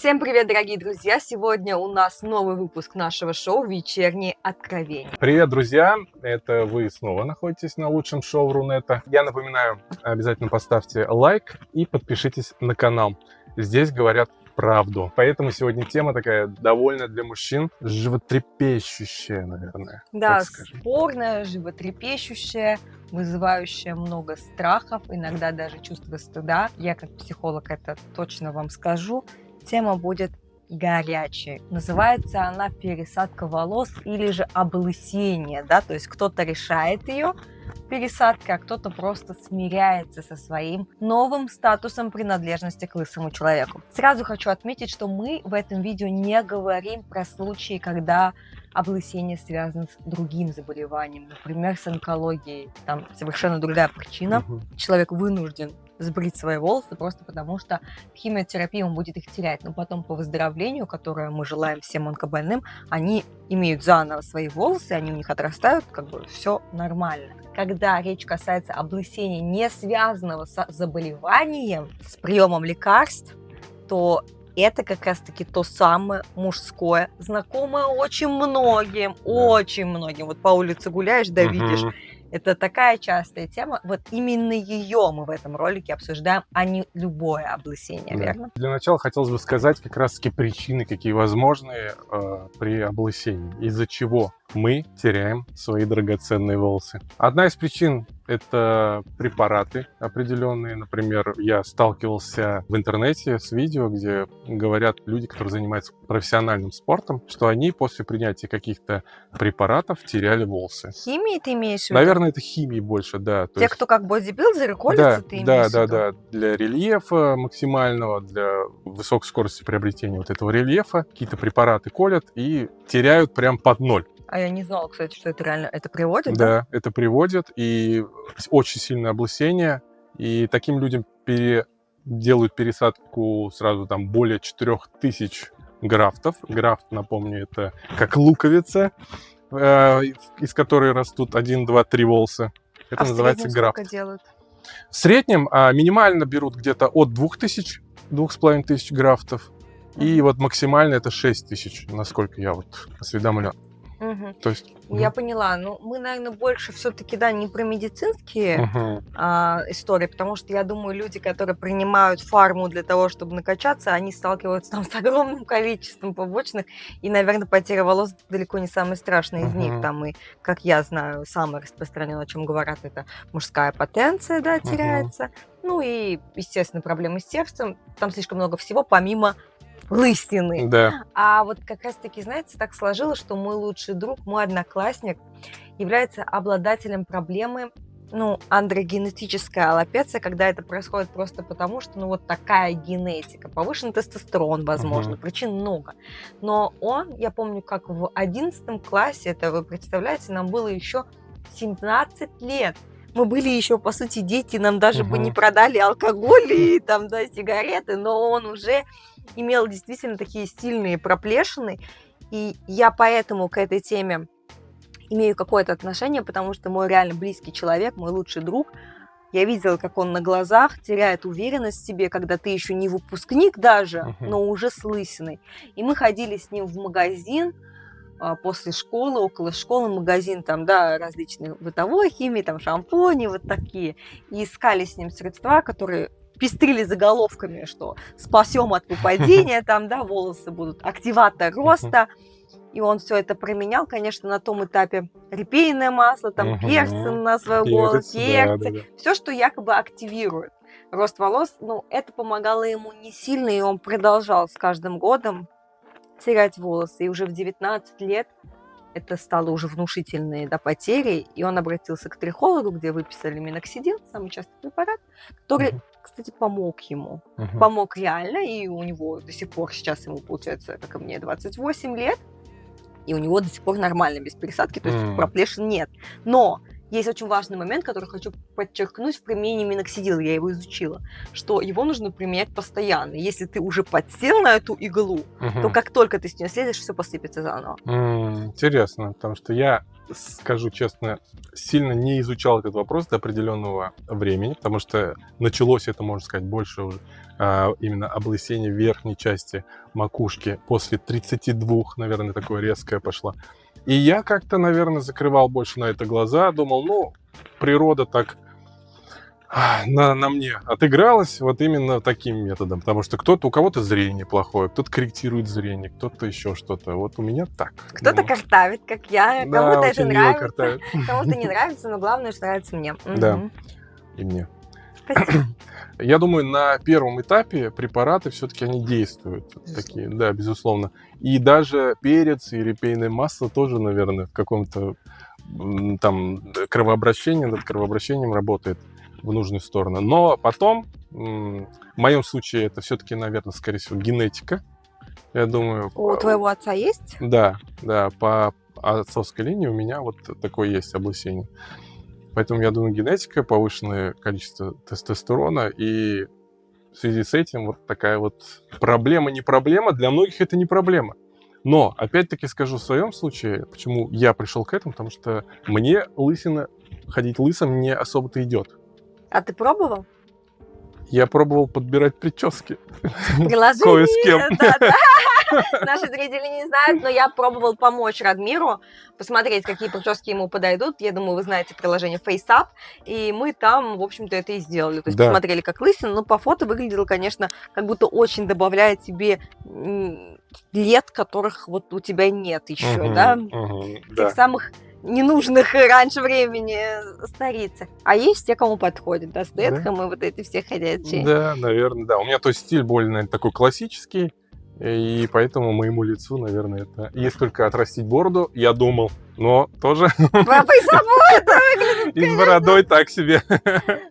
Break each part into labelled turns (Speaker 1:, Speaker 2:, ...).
Speaker 1: Всем привет, дорогие друзья! Сегодня у нас новый выпуск нашего шоу «Вечерние откровения».
Speaker 2: Привет, друзья! Это вы снова находитесь на лучшем шоу Рунета. Я напоминаю, обязательно поставьте лайк и подпишитесь на канал. Здесь говорят правду. Поэтому сегодня тема такая довольно для мужчин, животрепещущая, наверное.
Speaker 1: Да,
Speaker 2: так скажем.
Speaker 1: спорная, животрепещущая, вызывающая много страхов, иногда даже чувство стыда. Я как психолог это точно вам скажу. Тема будет горячей. Называется она пересадка волос или же облысение, да, то есть кто-то решает ее пересадкой, а кто-то просто смиряется со своим новым статусом принадлежности к лысому человеку. Сразу хочу отметить, что мы в этом видео не говорим про случаи, когда облысение связано с другим заболеванием, например, с онкологией. Там совершенно другая причина. Человек вынужден сбрить свои волосы просто потому, что в химиотерапии он будет их терять. Но потом по выздоровлению, которое мы желаем всем онкобольным, они имеют заново свои волосы, они у них отрастают, как бы все нормально. Когда речь касается облысения, не связанного с заболеванием, с приемом лекарств, то это как раз-таки то самое мужское, знакомое очень многим. Вот по улице гуляешь, да видишь. Это такая частая тема. Вот именно ее мы в этом ролике обсуждаем, а не любое облысение, верно?
Speaker 2: Для начала хотелось бы сказать как раз-таки причины, какие возможны при облысении. Из-за чего мы теряем свои драгоценные волосы. Одна из причин – это препараты определенные. Например, я сталкивался в интернете с видео, где говорят люди, которые занимаются профессиональным спортом, что они после принятия каких-то препаратов теряли волосы.
Speaker 1: Химии ты имеешь в виду?
Speaker 2: Наверное, это химии больше, да.
Speaker 1: Те, кто как бодибилдеры колятся, ты имеешь в виду?
Speaker 2: Да. Для рельефа максимального, для высокой скорости приобретения вот этого рельефа какие-то препараты колят и теряют прям под ноль.
Speaker 1: А я не знала, кстати, что это реально это приводит,
Speaker 2: да? Это приводит, и очень сильное облысение, и таким людям делают пересадку сразу там более 4000 графтов. Графт, напомню, это как луковица, из которой растут 1, 2, 3 волоса. Это называется графт.
Speaker 1: Сколько делают?
Speaker 2: В среднем минимально берут где-то от 2000, 2500 графтов, и вот максимально это 6000, насколько я вот осведомлен. То есть,
Speaker 1: я поняла. Ну, мы, наверное, больше все-таки, да, не про медицинские истории, потому что, я думаю, люди, которые принимают фарму для того, чтобы накачаться, они сталкиваются там с огромным количеством побочных, и, наверное, потеря волос далеко не самый страшный из них. Там и, как я знаю, самое распространенное, о чем говорят, это мужская потенция, да, теряется. Ну и, естественно, проблемы с сердцем. Там слишком много всего, помимо лысины.
Speaker 2: Да.
Speaker 1: А вот как раз-таки, знаете, так сложилось, что мой лучший друг, мой одноклассник, является обладателем проблемы, андрогенетическая аллопеция, когда это происходит просто потому, что, вот такая генетика, повышенный тестостерон, возможно, причин много. Но я помню, как в 11 классе, это вы представляете, нам было еще 17 лет. Мы были еще, по сути, дети, нам даже бы не продали алкоголь и там, да, сигареты, но он уже имел действительно такие сильные проплешины, и я поэтому к этой теме имею какое-то отношение, потому что мой реально близкий человек, мой лучший друг, я видела, как он на глазах теряет уверенность в себе, когда ты еще не выпускник даже, но уже с лысиной. И мы ходили с ним в магазин, после школы, около школы, магазин там, да, различных бытовой химии, там шампуни, вот такие. И искали с ним средства, которые пестрили заголовками, что спасем от выпадения, там, да, волосы будут, активатор роста. И он все это применял, конечно, на том этапе репейное масло, там, перцы на свою голову, перцы, все, что якобы активирует рост волос. Это помогало ему не сильно, и он продолжал с каждым годом терять волосы. И уже в 19 лет это стало уже внушительные, да, потери, и он обратился к трихологу, где выписали миноксидил, самый частый препарат, который, кстати, помог ему. Помог реально, и у него до сих пор, сейчас ему, получается, как и мне, 28 лет, и у него до сих пор нормально, без пересадки, то есть проплешин нет. Но есть очень важный момент, который хочу подчеркнуть в применении миноксидила, я его изучила, что его нужно применять постоянно. Если ты уже подсел на эту иглу, то как только ты с нее слезешь, все посыпется заново.
Speaker 2: Интересно, потому что я, скажу честно, сильно не изучал этот вопрос до определенного времени, потому что началось это, можно сказать, больше уже именно облысение верхней части макушки после 32, наверное, такое резкое пошло. И я как-то, наверное, закрывал больше на это глаза, думал, ну, природа так на мне отыгралась вот именно таким методом, потому что у кого-то зрение плохое, кто-то корректирует зрение, кто-то еще что-то. Вот у меня так.
Speaker 1: Кто-то картавит, как я,
Speaker 2: Да,
Speaker 1: кому-то
Speaker 2: очень
Speaker 1: это
Speaker 2: мило
Speaker 1: нравится,
Speaker 2: картавит.
Speaker 1: кому-то не нравится, но главное, что нравится мне.
Speaker 2: Да.
Speaker 1: Мгм.
Speaker 2: И мне.
Speaker 1: Спасибо.
Speaker 2: Я думаю, на первом этапе препараты все-таки они действуют.
Speaker 1: Безусловно.
Speaker 2: Такие, да, безусловно. И даже перец и репейное масло тоже, наверное, в каком-то там кровообращении, над кровообращением работает в нужную сторону. Но потом, в моем случае, это все-таки, наверное, скорее всего, генетика. Я думаю...
Speaker 1: У твоего отца есть?
Speaker 2: Да, по отцовской линии у меня вот такое есть облысение. Поэтому, я думаю, генетика, повышенное количество тестостерона, и в связи с этим вот такая вот проблема, не проблема, для многих это не проблема. Но, опять-таки скажу в своем случае, почему я пришел к этому, потому что мне ходить лысым не особо-то идет.
Speaker 1: А ты пробовал?
Speaker 2: Я пробовал подбирать прически.
Speaker 1: Приложение.
Speaker 2: Кое с кем.
Speaker 1: Да. Наши зрители не знают, но я пробовал помочь Радмиру, посмотреть, какие прически ему подойдут. Я думаю, вы знаете приложение FaceApp, и мы там, в общем-то, это и сделали. То есть посмотрели, как лысина, но по фото выглядело, конечно, как будто очень добавляет тебе лет, которых вот у тебя нет еще, да? Тех самых ненужных раньше времени стариться. А есть те, кому подходит, да, Стэтхэм и вот эти все ходячие.
Speaker 2: Да, наверное, да. У меня то есть стиль более, наверное, такой классический, и поэтому моему лицу, наверное, это... Есть только отрастить бороду, я думал, но тоже... И с бородой так себе.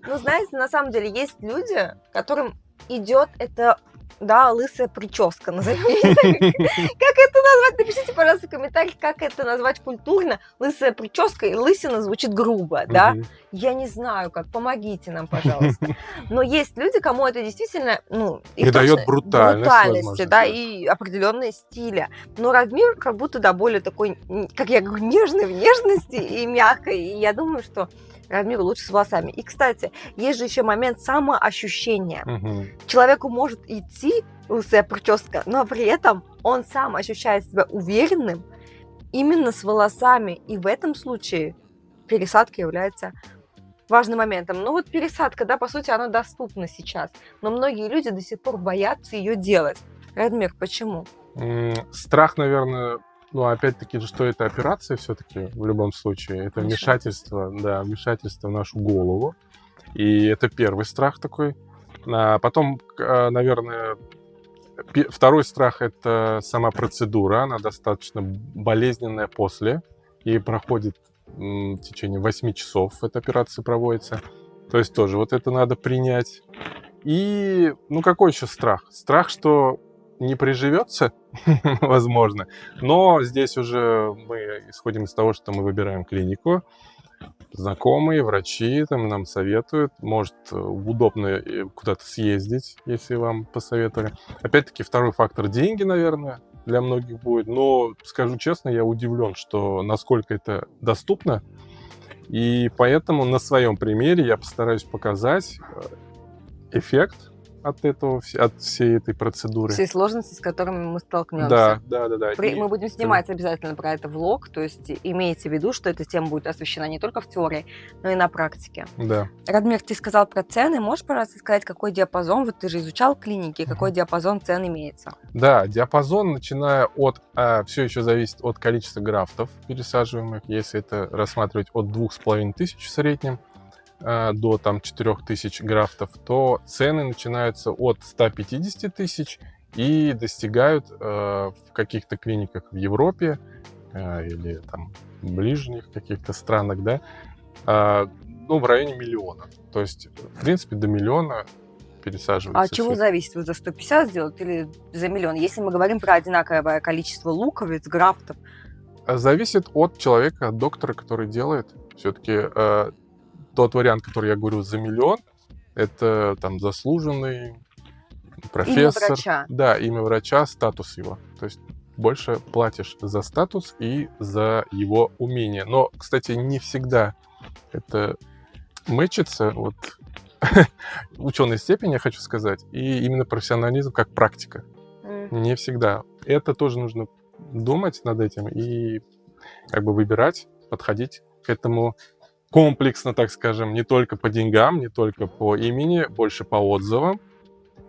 Speaker 1: Ну, знаете, на самом деле есть люди, которым идет это... Да, лысая прическа, назовем. Как это назвать? Напишите, пожалуйста, в комментариях, как это назвать культурно. Лысая прическа и лысина звучит грубо, да? Я не знаю, как. Помогите нам, пожалуйста. Но есть люди, кому это действительно,
Speaker 2: и дает брутальности,
Speaker 1: да, и определенные стиля. Но Радмир как будто, да, более такой, как я говорю, нежной внешности и мягкой. И я думаю, что Радмиру лучше с волосами. И, кстати, есть же еще момент самоощущения. Человеку может идти лысая прическа, но при этом он сам ощущает себя уверенным именно с волосами. И в этом случае пересадка является важным моментом. Ну вот пересадка, да, по сути, она доступна сейчас. Но многие люди до сих пор боятся ее делать. Радмир, почему?
Speaker 2: Страх, наверное... Ну, опять-таки, что это операция все-таки в любом случае. Это вмешательство в нашу голову. И это первый страх такой. А потом, наверное, второй страх – это сама процедура. Она достаточно болезненная после. И проходит в течение 8 часов эта операция проводится. То есть тоже вот это надо принять. И, какой еще страх? Страх, что не приживется, возможно. Но здесь уже мы исходим из того, что мы выбираем клинику. Знакомые, врачи там нам советуют. Может, удобно куда-то съездить, если вам посоветовали. Опять-таки, второй фактор – деньги, наверное, для многих будет. Но, скажу честно, я удивлен, что насколько это доступно. И поэтому на своем примере я постараюсь показать эффект от всей этой процедуры.
Speaker 1: Все сложности, с которыми мы столкнемся.
Speaker 2: Да.
Speaker 1: Мы будем снимать обязательно про это влог, то есть имейте в виду, что эта тема будет освещена не только в теории, но и на практике.
Speaker 2: Да.
Speaker 1: Радмир, ты сказал про цены. Можешь, пожалуйста, сказать, какой диапазон, вот ты же изучал клиники, какой диапазон цен имеется?
Speaker 2: Да, диапазон, начиная от, все еще зависит от количества графтов пересаживаемых, если это рассматривать от 2500 в среднем, до 4000 графтов, то цены начинаются от 150 тысяч и достигают в каких-то клиниках в Европе или там в ближних каких-то странах, да, в районе миллиона. То есть, в принципе, до миллиона пересаживается.
Speaker 1: А от чего зависит? Вы за 150 сделать или за миллион? Если мы говорим про одинаковое количество луковиц, графтов,
Speaker 2: Зависит от человека, от доктора, который делает. Все-таки тот вариант, который я говорю за миллион, это там заслуженный
Speaker 1: Имя
Speaker 2: профессор.
Speaker 1: врача.
Speaker 2: Да, имя врача, статус его. То есть больше платишь за статус и за его умение. Но, кстати, не всегда это мэчится. Вот ученой степени, я хочу сказать, и именно профессионализм как практика. Не всегда. Это тоже нужно думать над этим и как бы выбирать, подходить к этому комплексно, так скажем, не только по деньгам, не только по имени, больше по отзывам.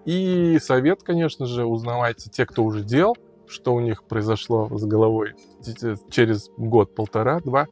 Speaker 2: И совет, конечно же, узнавайте те, кто уже делал, что у них произошло с головой через год, полтора, два.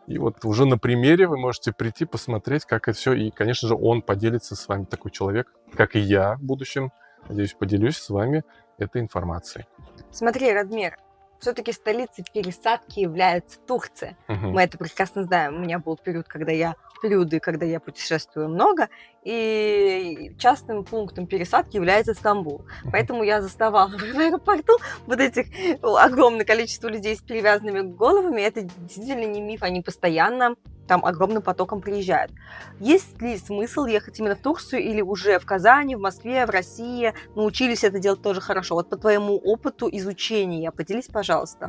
Speaker 2: И вот уже на примере вы можете прийти, посмотреть, как это все. И, конечно же, он поделится с вами, такой человек, как и я в будущем. Надеюсь, поделюсь с вами этой информацией.
Speaker 1: Смотри, Радмир, все-таки столицей пересадки является Турция. Мы это прекрасно знаем. У меня был периоды, когда я путешествую много, и частым пунктом пересадки является Стамбул. Поэтому я заставала в аэропорту вот этих огромное количество людей с перевязанными головами. Это действительно не миф, они постоянно там огромным потоком приезжают. Есть ли смысл ехать именно в Турцию или уже в Казани, в Москве, в России научились это делать тоже хорошо? Вот по твоему опыту изучения поделись, пожалуйста.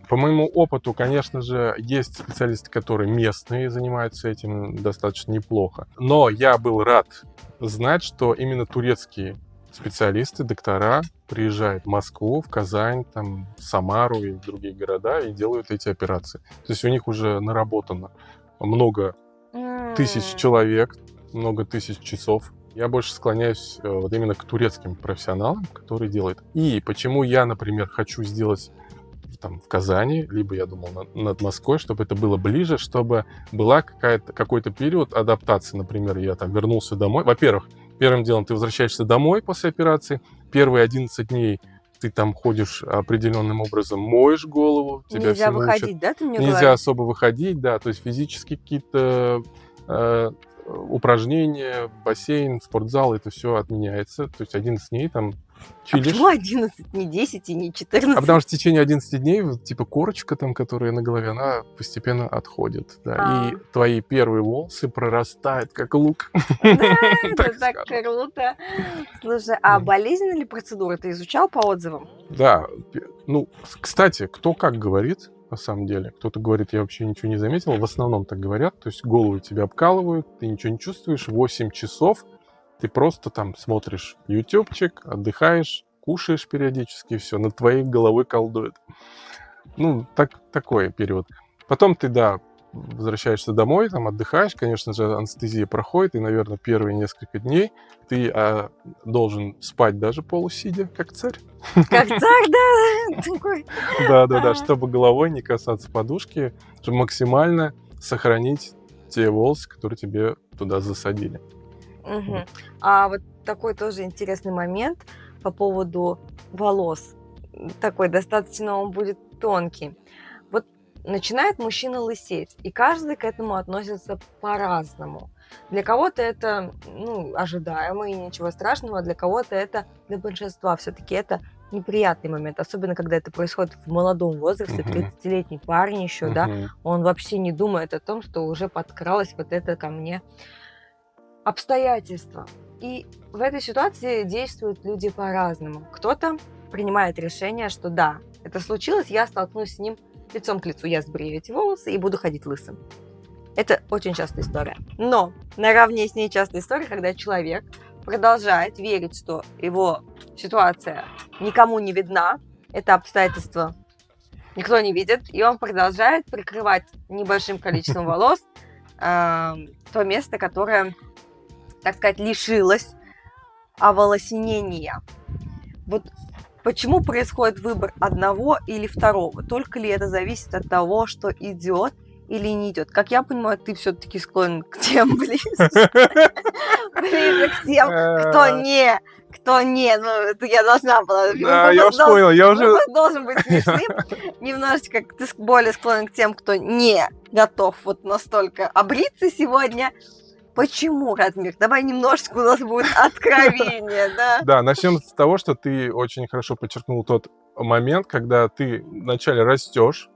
Speaker 2: По моему опыту, конечно же, есть специалисты, которые местные, занимаются этим достаточно неплохо. Но я был рад знать, что именно турецкие специалисты, доктора приезжают в Москву, в Казань, там, в Самару и в другие города и делают эти операции. То есть у них уже наработано много тысяч человек, много тысяч часов. Я больше склоняюсь вот именно к турецким профессионалам, которые делают. И почему я, например, хочу сделать там в Казани, либо я думал над Москвой, чтобы это было ближе, чтобы была какой-то период адаптации. Например, я там вернулся домой. Во-первых, первым делом ты возвращаешься домой после операции. Первые 11 дней ты там ходишь определенным образом, моешь голову, тебя
Speaker 1: Нельзя
Speaker 2: всему
Speaker 1: выходить,
Speaker 2: учат.
Speaker 1: да, ты мне
Speaker 2: Нельзя
Speaker 1: говоришь?
Speaker 2: особо выходить, да, то есть физически какие-то упражнения, бассейн, спортзал, это все отменяется. То есть 11 дней там
Speaker 1: А
Speaker 2: чилишь.
Speaker 1: почему 11, не 10 и не 14?
Speaker 2: А потому что в течение 11 дней, вот, типа корочка там, которая на голове, она постепенно отходит. Да, и твои первые волосы прорастают, как лук.
Speaker 1: Да,
Speaker 2: Так
Speaker 1: это так
Speaker 2: скажем.
Speaker 1: круто. Слушай, а
Speaker 2: Мгм.
Speaker 1: болезненная ли процедура? Ты изучал по отзывам?
Speaker 2: Да, ну, кстати, кто как говорит, на самом деле. Кто-то говорит, я вообще ничего не заметил. В основном так говорят. То есть голову тебе обкалывают, ты ничего не чувствуешь. 8 часов ты просто там смотришь ютубчик, отдыхаешь, кушаешь периодически, все, над твоей головой колдует. Ну, такой период. Потом ты, да, возвращаешься домой, там отдыхаешь, конечно же, анестезия проходит, и, наверное, первые несколько дней ты должен спать даже полусидя, как царь.
Speaker 1: Как царь, да? Такой.
Speaker 2: Да, чтобы головой не касаться подушки, чтобы максимально сохранить те волосы, которые тебе туда засадили.
Speaker 1: Мгм. А вот такой тоже интересный момент по поводу волос. Такой достаточно он будет тонкий. Вот начинает мужчина лысеть, и каждый к этому относится по-разному. Для кого-то это ожидаемо и ничего страшного, а для кого-то это, для большинства все-таки это неприятный момент, особенно когда это происходит в молодом возрасте,
Speaker 2: Мгм.
Speaker 1: 30-летний парень еще, да,
Speaker 2: Мгм.
Speaker 1: он вообще не думает о том, что уже подкралось вот это ко мне обстоятельства. И в этой ситуации действуют люди по-разному. Кто-то принимает решение, что да, это случилось, я столкнусь с ним лицом к лицу, я сбрею эти волосы и буду ходить лысым. Это очень частая история. Но наравне с ней частая история, когда человек продолжает верить, что его ситуация никому не видна, это обстоятельство никто не видит, и он продолжает прикрывать небольшим количеством волос то место, которое, так сказать, лишилось оволосенения. Вот почему происходит выбор одного или второго? Только ли это зависит от того, что идет или не идет? Как я понимаю, ты все-таки склонен к тем ближе к тем, кто не, ну, это я должна была.
Speaker 2: Да, я уж понял, я уже...
Speaker 1: Выпуск должен быть смешным. Немножечко ты более склонен к тем, кто не готов вот настолько обриться сегодня. Почему, Радмир? Давай немножечко у нас будет откровение, да?
Speaker 2: Да, начнем с того, что ты очень хорошо подчеркнул тот момент, когда ты вначале растешь,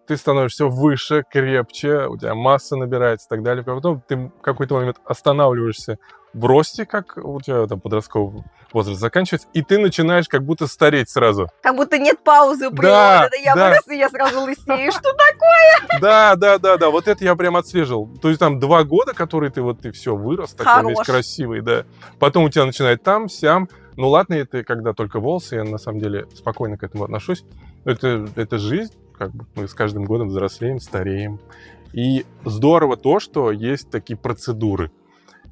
Speaker 2: ты становишься выше, крепче, у тебя масса набирается и так далее. Потом ты в какой-то момент останавливаешься в росте, как у тебя там подростковый возраст заканчивается, и ты начинаешь как будто стареть сразу.
Speaker 1: Как будто нет паузы у природы.
Speaker 2: Да,
Speaker 1: Да, я
Speaker 2: да.
Speaker 1: вырос, и я сразу лысею. Что такое?
Speaker 2: Да, вот это я прям отслеживал. То есть там 2 года, которые ты все, вырос, такой весь
Speaker 1: Хорош.
Speaker 2: красивый, да. Потом у тебя начинает там, сям. Ну ладно, это когда только волосы, я на самом деле спокойно к этому отношусь. Это жизнь, как бы мы с каждым годом взрослеем, стареем. И здорово то, что есть такие процедуры.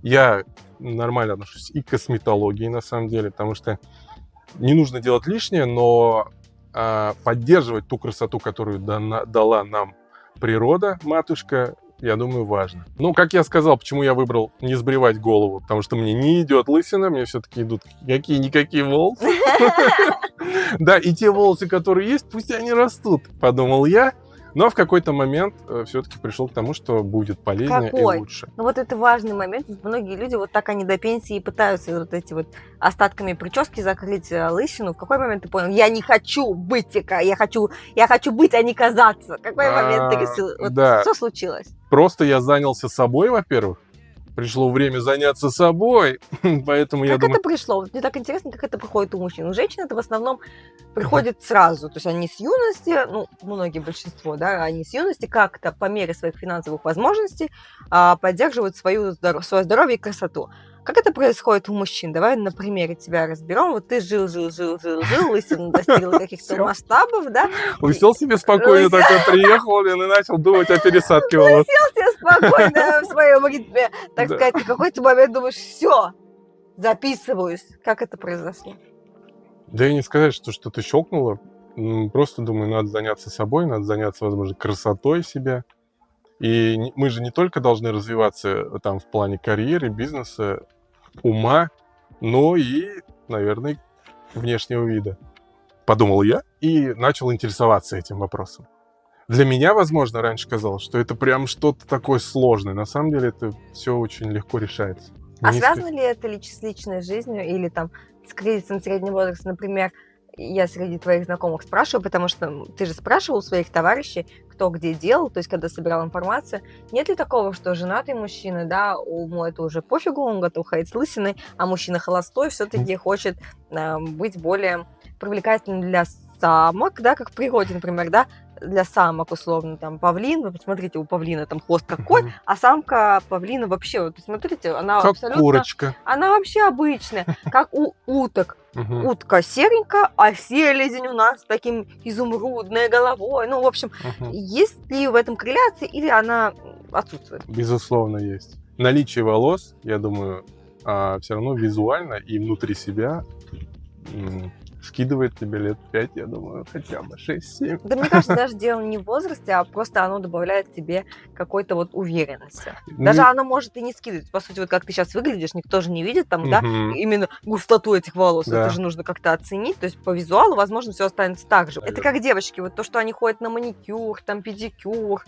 Speaker 2: Я нормально отношусь и к косметологии, на самом деле, потому что не нужно делать лишнее, но поддерживать ту красоту, которую дала нам природа, матушка, я думаю, важно. Ну, как я сказал, почему я выбрал не сбривать голову, потому что мне не идет лысина, мне все-таки идут какие-никакие волосы. Да, и те волосы, которые есть, пусть они растут, подумал я. Но в какой-то момент все-таки пришел к тому, что будет полезнее и лучше.
Speaker 1: Ну вот это важный момент. Многие люди вот так они до пенсии пытаются вот эти вот остатками прически закрыть лысину. В какой момент ты понял? Я не хочу быть, я хочу быть, а не казаться. В какой момент ты решил? Вот
Speaker 2: Да.
Speaker 1: что случилось?
Speaker 2: Просто я занялся собой, во-первых. Пришло время заняться собой, поэтому я думаю...
Speaker 1: Как это пришло? Вот мне так интересно, как это приходит у мужчин. У женщин это в основном приходит сразу. То есть они с юности, ну, многие, большинство, да, они с юности как-то по мере своих финансовых возможностей поддерживают свое здоровье и красоту. Как это происходит у мужчин? Давай на примере тебя разберем. Вот ты жил, лысина достигла каких-то масштабов, да?
Speaker 2: Усел себе спокойно, такой приехал, и начал думать о пересадке волос.
Speaker 1: Усел себе спокойно в своем ритме, так сказать, в какой-то момент думаешь, все, записываюсь. Как это произошло?
Speaker 2: Да и не сказать, что что-то щелкнуло. Просто думаю, надо заняться собой, надо заняться, возможно, красотой себя. И мы же не только должны развиваться там в плане карьеры, бизнеса, ума, но и, наверное, внешнего вида. Подумал я и начал интересоваться этим вопросом. Для меня, возможно, раньше казалось, что это прям что-то такое сложное. На самом деле это все очень легко решается.
Speaker 1: А связано ли это с личной жизнью или там с кризисом среднего возраста, например? Я среди твоих знакомых спрашиваю, потому что ты же спрашивал своих товарищей, кто где делал, то есть когда собирал информацию. Нет ли такого, что женатый мужчина, да, ему это уже пофигу, он готов ходить с лысиной, а мужчина холостой все-таки хочет быть более привлекательным для самок, да, как в природе, например, да, для самок, условно, там, павлин, вы посмотрите, у павлина там хвост какой, а самка павлина вообще, вот посмотрите, она
Speaker 2: как
Speaker 1: абсолютно...
Speaker 2: курочка.
Speaker 1: Она вообще обычная, как у уток. Утка серенькая, а селезень у нас с таким изумрудной головой. Ну, в общем, есть ли в этом корреляция или она отсутствует?
Speaker 2: Безусловно, есть. Наличие волос, я думаю, все равно визуально и внутри себя скидывает тебе лет 5, я думаю, хотя бы 6-7.
Speaker 1: Да, мне кажется, даже дело не в возрасте, а просто оно добавляет тебе какой-то вот уверенности. Даже оно может и не скидывать. По сути, вот как ты сейчас выглядишь, никто же не видит там, да, именно густоту этих волос. Да. Это же нужно как-то оценить. То есть по визуалу, возможно, все останется так же. Это как девочки, вот то, что они ходят на маникюр, там, педикюр,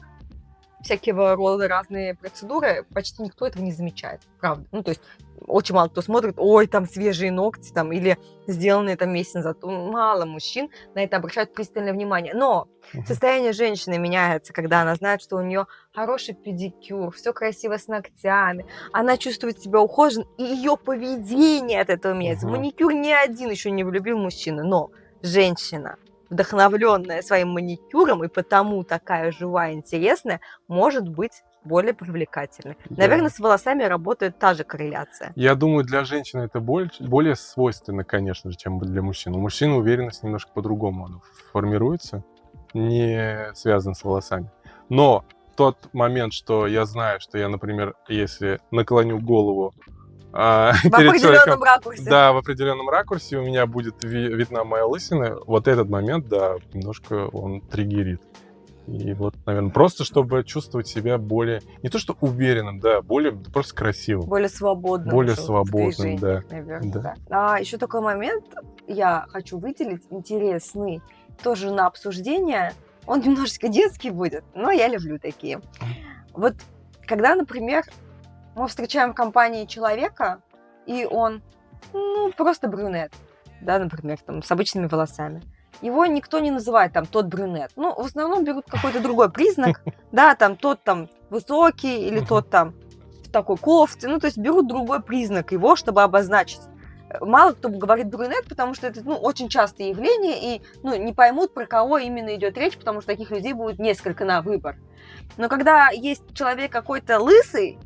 Speaker 1: всякого рода разные процедуры, почти никто этого не замечает, правда. Ну, то есть очень мало кто смотрит, ой, там свежие ногти, там, или сделанные там месяц назад. Мало мужчин на это обращают пристальное внимание. Но состояние женщины меняется, когда она знает, что у нее хороший педикюр, все красиво с ногтями, она чувствует себя ухоженной, и ее поведение от этого меняется. Маникюр ни один еще не влюбил мужчину, но женщина, вдохновленная своим маникюром и потому такая живая, интересная, может быть более привлекательной. Да. Наверное, с волосами работает та же корреляция.
Speaker 2: Я думаю, для женщины это более свойственно, конечно же, чем для мужчин. У мужчин уверенность немножко по-другому она формируется, не связан с волосами. Но тот момент, что я знаю, что я, например, если наклоню голову
Speaker 1: в определенном ракурсе.
Speaker 2: Да, в определенном ракурсе у меня будет видна моя лысина. Вот этот момент, да, немножко он триггерит. И вот, наверное, просто чтобы чувствовать себя более, не то что уверенным, да, более просто красивым.
Speaker 1: Более свободным.
Speaker 2: Более свободным, да.
Speaker 1: Наверное, да. Еще такой момент я хочу выделить, интересный, тоже на обсуждение. Он немножечко детский будет, но я люблю такие. Вот когда, например, мы встречаем в компании человека, и он, просто брюнет, да, например, там, с обычными волосами. его никто не называет там тот брюнет. Ну, в основном берут какой-то другой признак, да, там тот там высокий или тот там в такой кофте, ну, то есть берут другой признак его, чтобы обозначить. Мало кто говорит брюнет, потому что это, ну, очень частое явление, и, ну, не поймут, про кого именно идет речь, потому что таких людей будет несколько на выбор. Но когда есть человек какой-то лысый,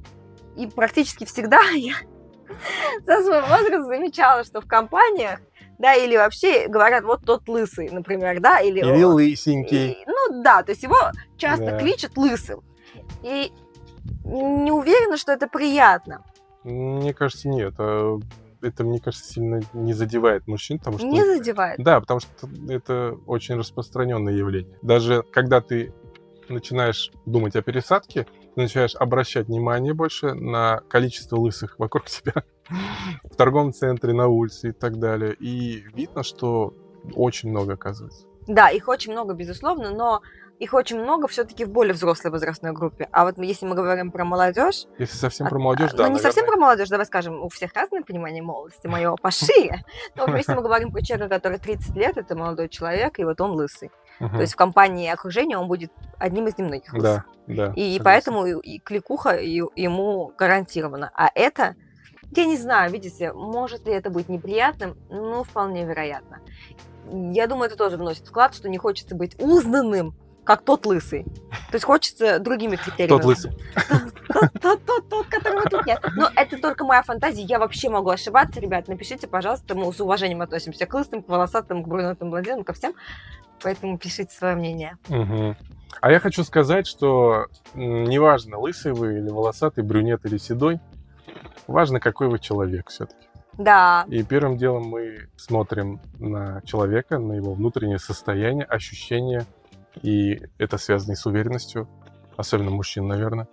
Speaker 1: и практически всегда я за свой возраст замечала, что в компаниях, да, или вообще говорят, вот тот лысый, например, да, или
Speaker 2: лысенький.
Speaker 1: ну да, то есть его часто
Speaker 2: Да.
Speaker 1: кличут лысым. И не уверена, что это приятно.
Speaker 2: Мне кажется, нет. Это, мне кажется, сильно не задевает мужчин, потому что...
Speaker 1: Не задевает.
Speaker 2: Да, потому что это очень распространенное явление. Даже когда ты начинаешь думать о пересадке, ты начинаешь обращать внимание больше на количество лысых вокруг тебя в торговом центре, на улице и так далее. И видно, что очень много, оказывается.
Speaker 1: Да, их очень много, безусловно, но их очень много все-таки в более взрослой возрастной группе. А вот если мы говорим про молодежь...
Speaker 2: Если совсем про молодежь, да,
Speaker 1: ну, не совсем про молодежь, давай скажем, у всех разное понимание молодости, мое пошире. Но если мы говорим про человека, который 30 лет, это молодой человек, и вот он лысый. То есть в компании и окружении он будет одним из немногих лысых.
Speaker 2: Да.
Speaker 1: И поэтому и кликуха ему гарантирована. А это, я не знаю, видите, может ли это быть неприятным? Ну, вполне вероятно. Я думаю, это тоже вносит вклад, что не хочется быть узнанным, как тот лысый. То есть хочется другими критериями.
Speaker 2: Тот лысый.
Speaker 1: Тот, которого тут нет. Но это только моя фантазия. Я вообще могу ошибаться, ребят. Напишите, пожалуйста. Мы с уважением относимся к лысым, к волосатым, к брюнетным, блондинам, ко всем. Поэтому пишите свое мнение.
Speaker 2: Угу. А я хочу сказать, что неважно, лысый вы или волосатый, брюнет или седой, важно, какой вы человек все-таки.
Speaker 1: Да.
Speaker 2: И первым делом мы смотрим на человека, на его внутреннее состояние, ощущения, и это связано и с уверенностью, особенно мужчин, наверное.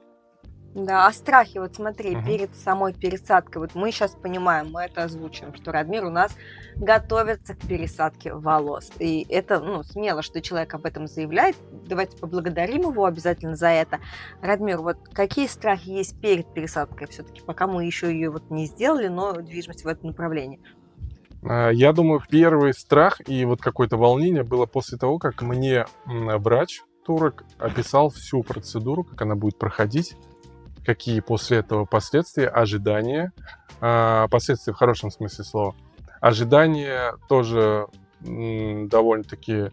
Speaker 1: Да, а страхи, вот смотри, перед самой пересадкой, вот мы сейчас понимаем, мы это озвучим, что Радмир у нас готовится к пересадке волос. И это, ну, смело, что человек об этом заявляет. Давайте поблагодарим его обязательно за это. Радмир, вот какие страхи есть перед пересадкой все-таки, пока мы еще ее вот не сделали, но движемся в этом направлении?
Speaker 2: Я думаю, первый страх и вот какое-то волнение было после того, как мне врач, турок, описал всю процедуру, как она будет проходить, какие после этого последствия, ожидания, последствия в хорошем смысле слова. Ожидания тоже довольно-таки,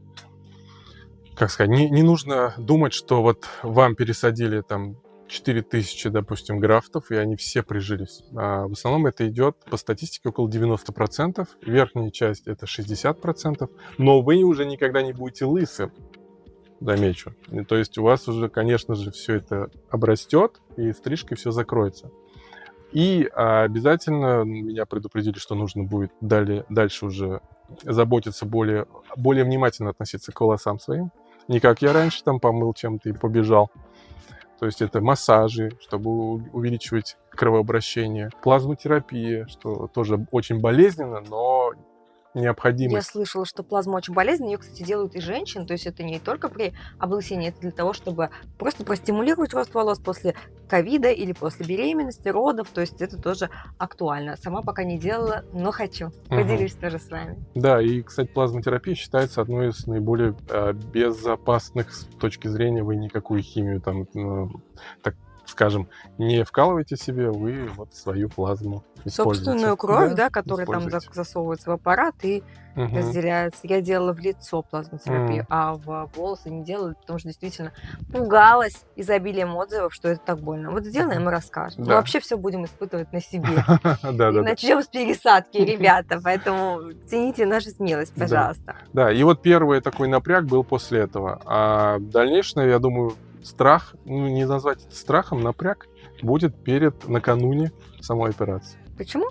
Speaker 2: как сказать, не нужно думать, что вот вам пересадили там 4000, допустим, графтов, и они все прижились. В основном это идет по статистике около 90%, верхняя часть это 60%, но вы уже никогда не будете лысым, замечу. То есть у вас уже, конечно же, все это обрастет, и стрижкой все закроется. И обязательно меня предупредили, что нужно будет дальше уже заботиться, более внимательно относиться к волосам своим. Не как я раньше там помыл чем-то и побежал. То есть это массажи, чтобы увеличивать кровообращение, плазмотерапия, что тоже очень болезненно, но необходимо.
Speaker 1: Я слышала, что плазма очень болезненная. Ее, кстати, делают и женщин. То есть это не только при облысении, это для того, чтобы просто простимулировать рост волос после ковида или после беременности, родов. То есть это тоже актуально. Сама пока не делала, но хочу. Поделюсь тоже с вами.
Speaker 2: Да, и, кстати, плазмотерапия считается одной из наиболее безопасных с точки зрения, вы никакую химию там, так скажем, не вкалываете себе, вы вот свою плазму используете.
Speaker 1: Собственную кровь, да, которая там засовывается в аппарат и разделяется. Я делала в лицо плазмотерапию, а в волосы не делала, потому что действительно пугалась изобилием отзывов, что это так больно. Вот сделаем и расскажем. Мы вообще все будем испытывать на себе. И начнем с пересадки, ребята, поэтому цените нашу смелость, пожалуйста.
Speaker 2: Да, и вот первый такой напряг был после этого. А дальнейшее, я думаю, страх, ну не назвать это страхом, напряг будет накануне самой операции.
Speaker 1: Почему?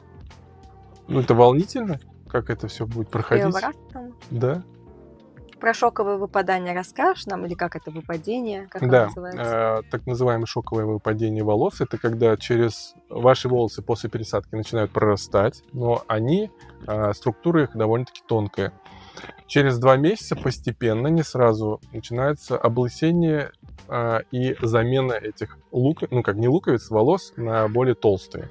Speaker 2: Ну это волнительно, как это все будет проходить.
Speaker 1: Первый раз там.
Speaker 2: Да.
Speaker 1: Про шоковое выпадание расскажешь нам, или как это выпадение, как оно называется?
Speaker 2: Так называемое шоковое выпадение волос, это когда ваши волосы после пересадки начинают прорастать, но структура их довольно-таки тонкая. Через 2 месяца постепенно, не сразу, начинается облысение и замена этих луковиц волос на более толстые.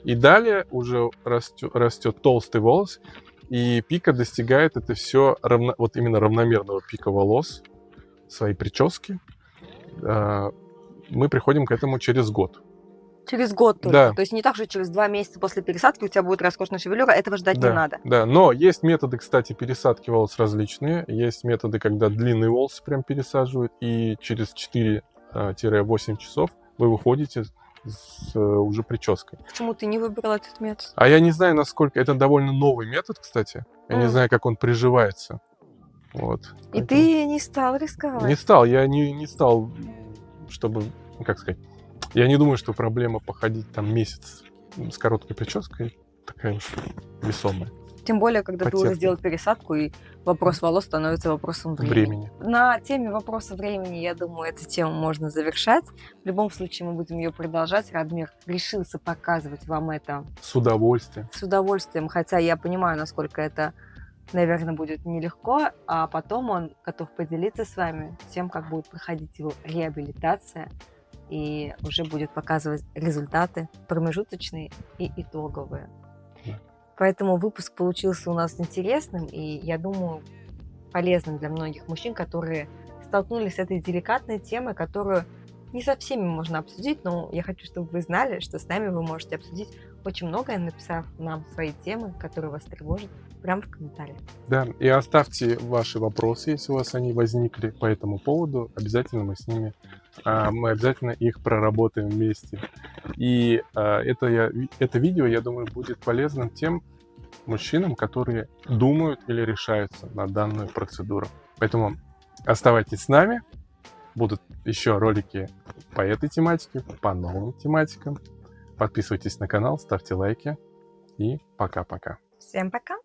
Speaker 2: И далее уже растет толстый волос, И пика достигает это все вот именно равномерного пика волос, своей прически. Мы приходим к этому через год.
Speaker 1: Через год только.
Speaker 2: Да.
Speaker 1: То есть не так, что через 2 месяца после пересадки у тебя будет роскошная шевелюра, этого ждать не надо.
Speaker 2: Да, но есть методы, кстати, пересадки волос различные. Есть методы, когда длинные волосы прям пересаживают, и через 4-8 часов вы выходите с уже прической.
Speaker 1: Почему ты не выбрал этот метод?
Speaker 2: А я не знаю, насколько... Это довольно новый метод, кстати. Я не знаю, как он приживается. Вот.
Speaker 1: И ты не стал рисковать?
Speaker 2: Не стал. Я не стал, чтобы... Как сказать? Я не думаю, что проблема походить там месяц с короткой прической такая уж весомая.
Speaker 1: Тем более, когда ты уже сделал пересадку, и вопрос волос становится вопросом времени. На теме вопроса времени, я думаю, эту тему можно завершать. В любом случае, мы будем ее продолжать. Радмир решился показывать вам это
Speaker 2: с удовольствием.
Speaker 1: С удовольствием, хотя я понимаю, насколько это, наверное, будет нелегко. А потом он готов поделиться с вами тем, как будет проходить его реабилитация. И уже будет показывать результаты промежуточные и итоговые. Поэтому выпуск получился у нас интересным и, я думаю, полезным для многих мужчин, которые столкнулись с этой деликатной темой, которую не со всеми можно обсудить, но я хочу, чтобы вы знали, что с нами вы можете обсудить очень многое, написав нам свои темы, которые вас тревожат, прямо в комментариях.
Speaker 2: Да, и оставьте ваши вопросы, если у вас они возникли по этому поводу. Обязательно мы обязательно их проработаем вместе. И это видео, я думаю, будет полезным тем мужчинам, которые думают или решаются на данную процедуру. Поэтому оставайтесь с нами. Будут еще ролики по этой тематике, по новым тематикам. Подписывайтесь на канал, ставьте лайки. И пока-пока.
Speaker 1: Всем пока!